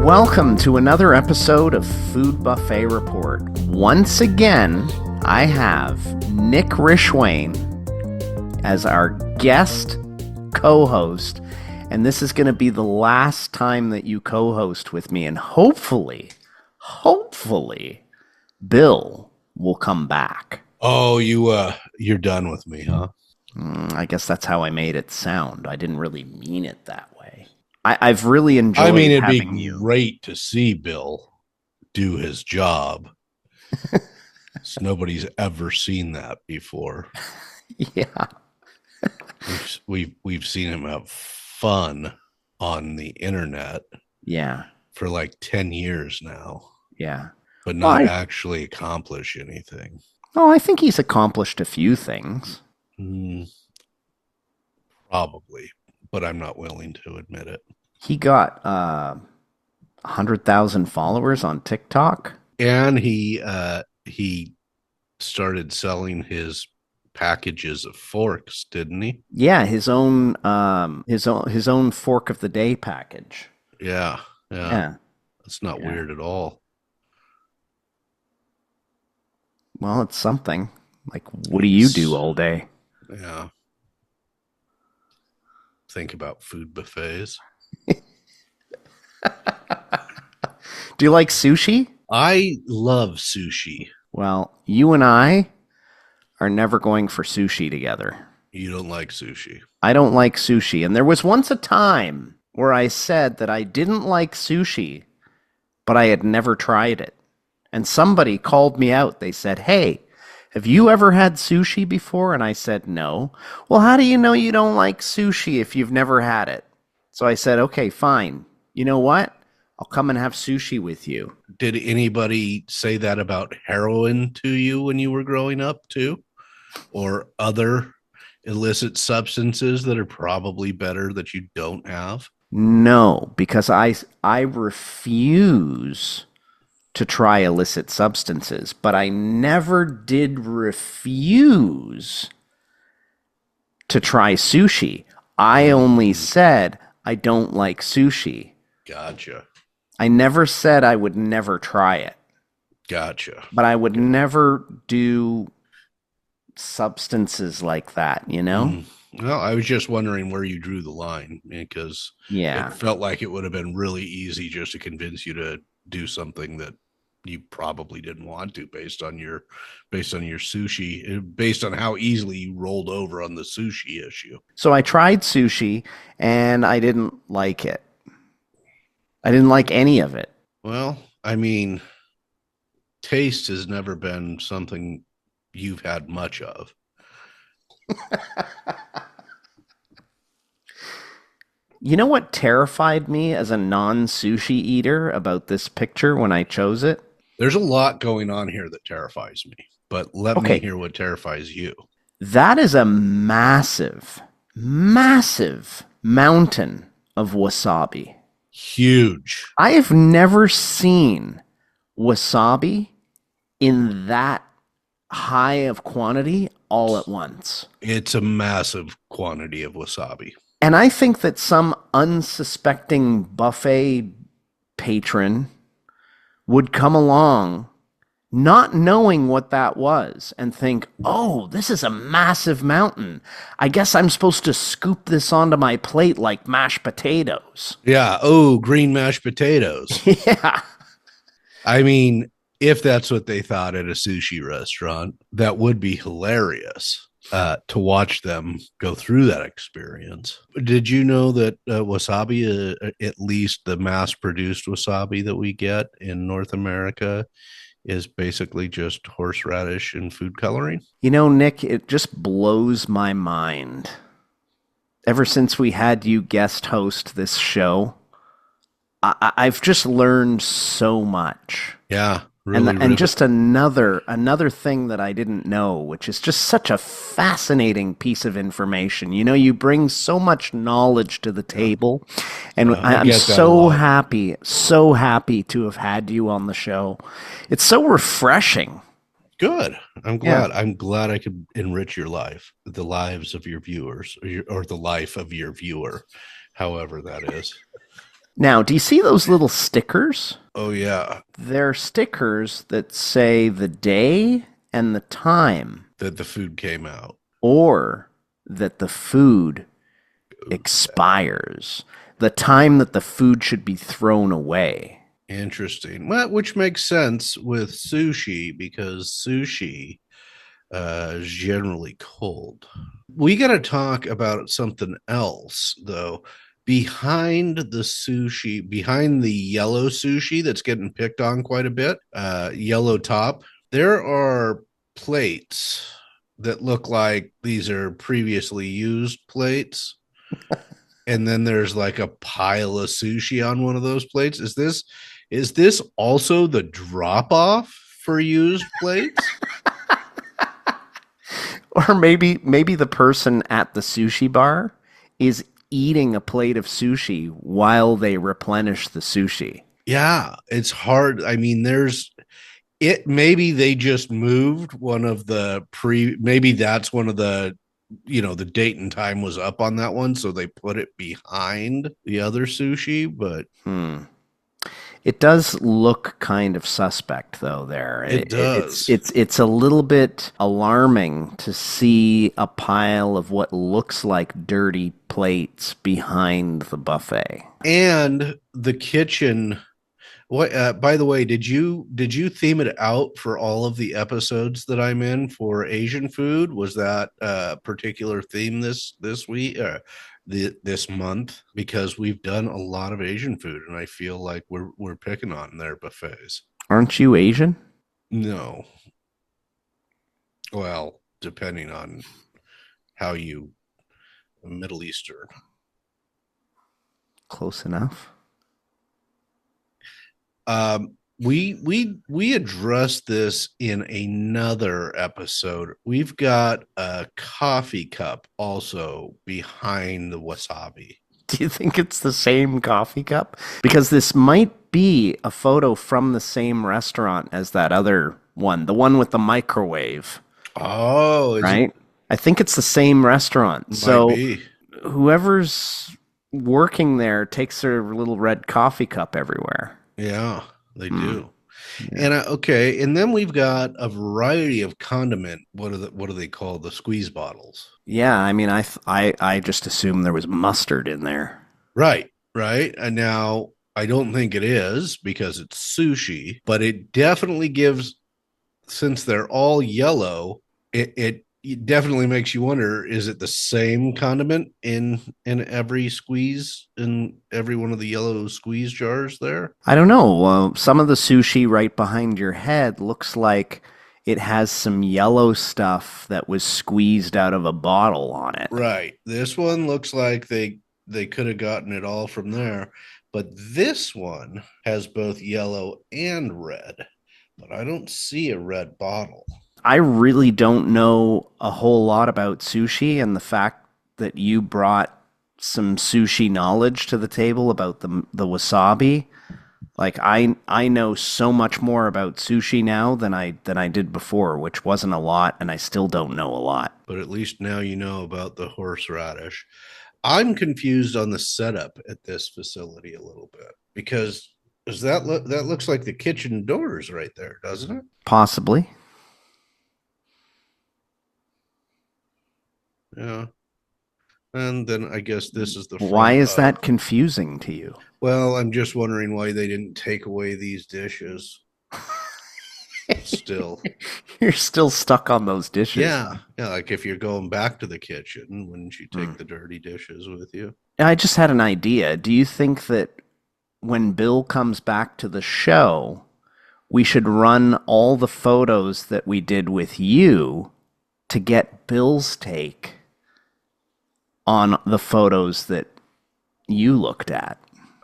Welcome to another episode of Food Buffet Report. Once again, I have Nick Rishwain as our guest co-host, and this is going to be the last time that you co-host with me, and hopefully, Bill will come back. Oh, you're done with me, huh? I guess that's how I made it sound. I didn't really mean it that way. I've really enjoyed having you. It'd be great to see Bill do his job. Nobody's ever seen that before. Yeah. We've seen him have fun on the internet. Yeah. For like 10 years now. Yeah. But not actually accomplish anything. Oh, I think he's accomplished a few things. Probably, but I'm not willing to admit it. He got 100,000 followers on TikTok, and he started selling his packages of forks, didn't he? Yeah, his own fork of the day package. Yeah. That's not weird at all. Well, it's something. Like, what do you do all day? Yeah. Think about food buffets. Do you like sushi? I love sushi. Well, you and I are never going for sushi together. You don't like sushi. I don't like sushi. And there was once a time where I said that I didn't like sushi, but I had never tried it. And somebody called me out. They said, "Hey, have you ever had sushi before?" And I said, "No." "Well, how do you know you don't like sushi if you've never had it?" So I said, "Okay, fine. You know what? I'll come and have sushi with you." Did anybody say that about heroin to you when you were growing up too? Or other illicit substances that are probably better that you don't have? No, because I refuse to try illicit substances, but I never did refuse to try sushi. I only said I don't like sushi. Gotcha. I never said I would never try it. Gotcha. But I would never do substances like that, you know? Well, I was just wondering where you drew the line, because it felt like it would have been really easy just to convince you to do something that you probably didn't want to, based on your sushi, based on how easily you rolled over on the sushi issue. So I tried sushi and I didn't like it. I didn't like any of it. Well, I mean, taste has never been something you've had much of. You know what terrified me as a non-sushi eater about this picture when I chose it? There's a lot going on here that terrifies me, but let me hear what terrifies you. That is a massive, massive mountain of wasabi. Huge. I have never seen wasabi in that high of quantity all at once. It's a massive quantity of wasabi. And I think that some unsuspecting buffet patron would come along not knowing what that was and think, "Oh, this is a massive mountain. I guess I'm supposed to scoop this onto my plate like mashed potatoes." Yeah. Oh, green mashed potatoes. Yeah. I mean, if that's what they thought at a sushi restaurant, that would be hilarious to watch them go through that experience. Did you know that wasabi, at least the mass-produced wasabi that we get in North America, is basically just horseradish and food coloring? You know, Nick, it just blows my mind. Ever since we had you guest host this show, I've just learned so much. Yeah. Really, and just another thing that I didn't know, which is just such a fascinating piece of information. You know, you bring so much knowledge to the table, and I'm so happy to have had you on the show. It's so refreshing. Good. I'm glad. Yeah. I'm glad I could enrich your life, the lives of your viewers, or the life of your viewer, however that is. Now, do you see those little stickers? Oh yeah, They're stickers that say the day and the time, that the food came out. or that the food expires, the time that the food should be thrown away. Interesting. Well, which makes sense with sushi because sushi is generally cold. We got to talk about something else though. Behind the sushi, behind the yellow sushi that's getting picked on quite a bit, yellow top, there are plates that look like these are previously used plates. And then there's like a pile of sushi on one of those plates. Is this also the drop off for used plates? Or maybe the person at the sushi bar is eating a plate of sushi while they replenish the sushi. Yeah, it's hard. I mean, there's it maybe they just moved one of the maybe that's one of the the date and time was up on that one, so they put it behind the other sushi, but Hmm. It does look kind of suspect, though. There, it it's does. it's a little bit alarming to see a pile of what looks like dirty plates behind the buffet. And the kitchen. What? By the way, did you theme it out for all of the episodes that I'm in for Asian food? Was that a particular theme this week, this month? Because we've done a lot of Asian food, and I feel like we're picking on their buffets. Aren't you Asian? No, well, depending on how you Middle Eastern. Close enough. We addressed this in another episode. We've got a coffee cup also behind the wasabi. Do you think it's the same coffee cup? Because this might be a photo from the same restaurant as that other one, the one with the microwave, Oh, is it? right? I think it's the same restaurant. Might So be. whoever's working there takes their little red coffee cup everywhere. Yeah, they Hmm. do. Yeah. And okay, and then we've got a variety of condiment. What do they call the squeeze bottles? Yeah, I mean, I just assumed there was mustard in there. Right, right. And now I don't think it is because it's sushi, but it definitely gives, since they're all yellow, it definitely makes you wonder, is it the same condiment in every squeeze, in every one of the yellow squeeze jars there? I don't know. Some of the sushi right behind your head looks like it has some yellow stuff that was squeezed out of a bottle on it. Right. This one looks like they could have gotten it all from there, but this one has both yellow and red, but I don't see a red bottle. I really don't know a whole lot about sushi, and the fact that you brought some sushi knowledge to the table about the wasabi, like I know so much more about sushi now than I did before, which wasn't a lot, and I still don't know a lot. But at least now you know about the horseradish. I'm confused on the setup at this facility a little bit because does that looks like the kitchen doors right there, doesn't it? Possibly. Yeah. And then I guess this is the Why front is of. that confusing to you? Well, I'm just wondering why they didn't take away these dishes still. You're still stuck on those dishes. Yeah. Yeah. Like if you're going back to the kitchen, wouldn't you Hmm. take the dirty dishes with you? I just had an idea. Do you think that when Bill comes back to the show, we should run all the photos that we did with you to get Bill's take on the photos that you looked at?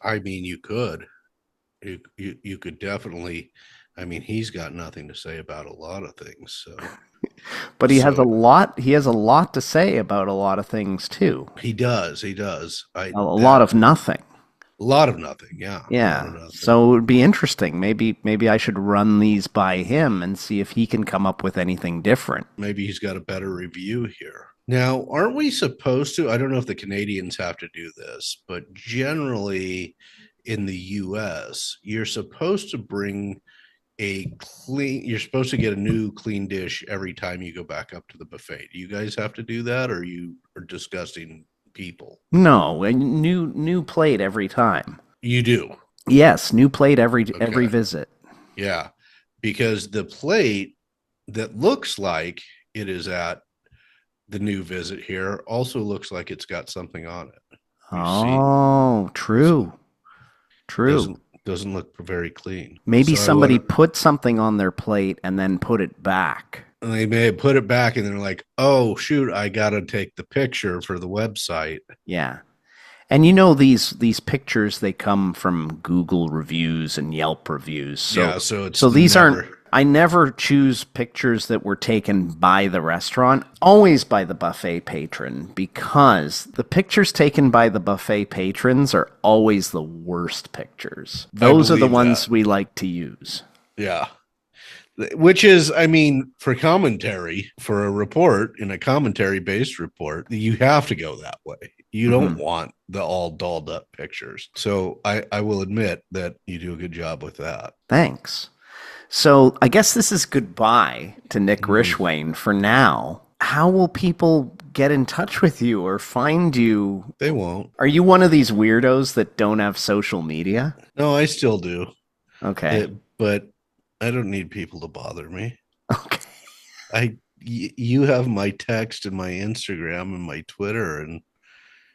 I mean, you could. You could definitely. I mean, he's got nothing to say about a lot of things. So But so he has a lot to say about a lot of things too. he does. He does. I A lot that of nothing. a lot of nothing. Yeah, a lot of Yeah. nothing. So it would be interesting. Maybe I should run these by him and see if he can come up with anything different. Maybe he's got a better review here. Now, aren't we supposed to? I don't know if the Canadians have to do this, but generally, in the US, you're supposed to bring you're supposed to get a new clean dish every time you go back up to the buffet. Do you guys have to do that, or you are disgusting people? No, a new plate every time. You do. Yes, new plate every Okay. visit. Yeah, because the plate that looks like it is at the new visit here also looks like it's got something on it. You see, Oh, true. True. doesn't look very clean. Maybe So somebody put something on their plate and then put it back. they may have put it back and they're like, oh shoot, I gotta take the picture for the website. Yeah. And you know these pictures, they come from Google reviews and Yelp reviews. So Yeah, so it's these never- aren't, I never choose pictures that were taken by the restaurant, always by the buffet patron, because the pictures taken by the buffet patrons are always the worst pictures. Those are the believe ones that. we like to use. Yeah. Which is, I mean, for commentary, for a report, in a commentary based report, you have to go that way. You don't want the all dolled up pictures. So I will admit that you do a good job with that. Thanks. So I guess this is goodbye to Nick Rishwain for now. How will people get in touch with you or find you? They won't. Are you one of these weirdos that don't have social media? No, I still do. Okay. But I don't need people to bother me. Okay. You have my text and my Instagram and my Twitter, and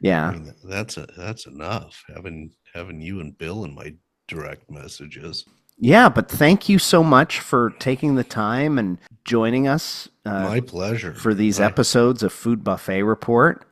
Yeah. I mean, that's enough. Having you and Bill in my direct messages. Yeah, but thank you so much for taking the time and joining us. My pleasure. For these episodes of Food Buffet Report.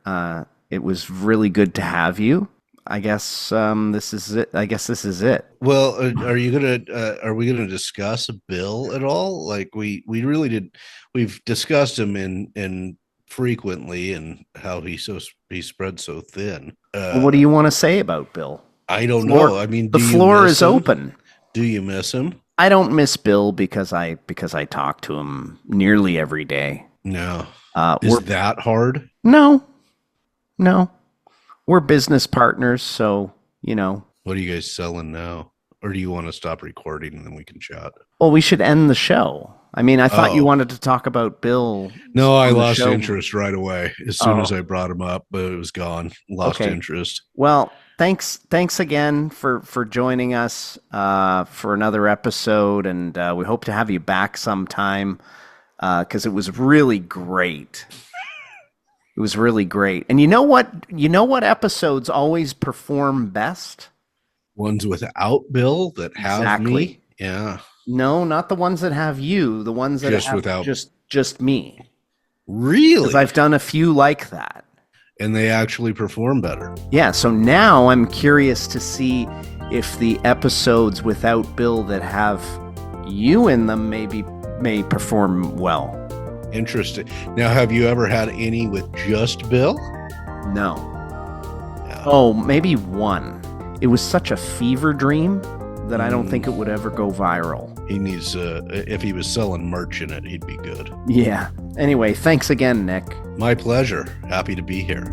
It was really good to have you. I guess this is it. Well, are we gonna discuss Bill at all? Like we really did. We've discussed him in frequently and how he spread so thin. Well, what do you want to say about Bill? I don't know. I mean, the floor is open. Do you miss him? I don't miss Bill because I talk to him nearly every day. No. Is that hard? No. We're business partners, so, you know. What are you guys selling now? Or do you want to stop recording and then we can chat? Well, we should end the show. I mean, I thought you wanted to talk about Bill. No, I lost interest right away as soon as I brought him up, but it was gone. Lost interest. Well, thanks again for joining us for another episode, and we hope to have you back sometime because it was really great. It was really great. And you know what episodes always perform best? Ones without Bill that have me. Yeah. No, not the ones that have you. The ones that Just have without just me. Really? Because I've done a few like that. And they actually perform better. Yeah, so now I'm curious to see if the episodes without Bill that have you in them may perform well. Interesting. Now, have you ever had any with just Bill? No. Yeah. Oh, maybe one. It was such a fever dream that I don't think it would ever go viral. He needs, if he was selling merch in it, he'd be good. Yeah. Anyway, thanks again, Nick. My pleasure. Happy to be here.